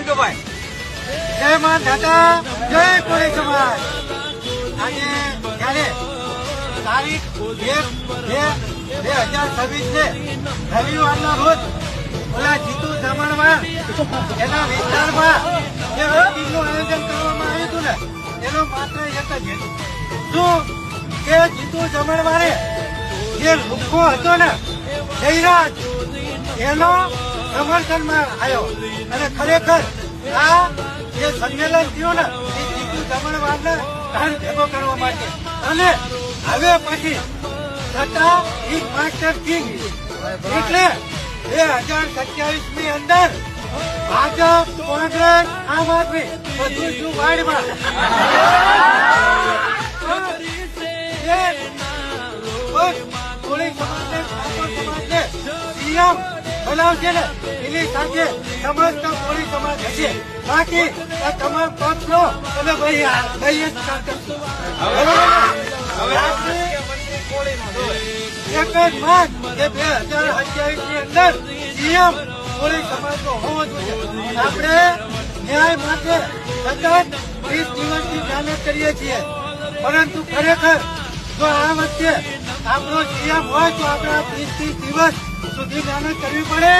કંટુભાઈ. જય માં દાદા, જય કોળી સમાજ. આજે ત્યારે તારીખ 1/2/2026 રવિવારના રોજ ઓલા જીતુ જમણમાં એના વિસ્તારમાં જે મીટિંગનું આયોજન કરવામાં આવ્યું હતું ને એનો માત્ર એક જ હેતુ શું કે જીતુ જમણવારે જે લુખ્ખો હતો ને જયરાજ એનો સમર્થનમાં આવ્યો અને ખરેખર આ જે સંમેલન થયું ને એ જીતુ જમણવારને ધ્યાન ભેગો કરવા માટે અને હવે પછી સત્તા ઇઝ માસ્ટર કિંગ એટલે 2027 ની અંદર ભાજપ કોંગ્રેસ આમ આદમી બધું શું વાડમાં કોળી સમાજને સમાજને સીએમ બનાવશે ને એની સાથે સમસ્ત કોળી સમાજ હશે. બાકી આ તમામ પક્ષો અને ભાઈ જ કામ કરશું. એક જ માંગ કે 2027 ની અંદર સીએમ કોળી સમાજનો હોવો જોઈએ. આપણે ન્યાય માટે સતત 20 દિવસથી મહેનત કરીએ છીએ, પરંતુ ખરેખર જો આ વચ્ચે આપણો સીએમ હોય તો આપણે 20 દિવસ સુધી મહેનત કરવી પડે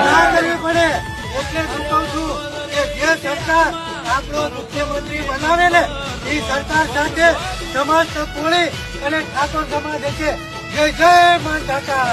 ના કરવી પડે. એટલે હું કહું છું કે જે સરકાર આપણો મુખ્યમંત્રી બનાવે ને એ સરકાર સાથે સમસ્ત કોળી અને ઠાકોર સમાજ હશે. જય જય માં કાકા.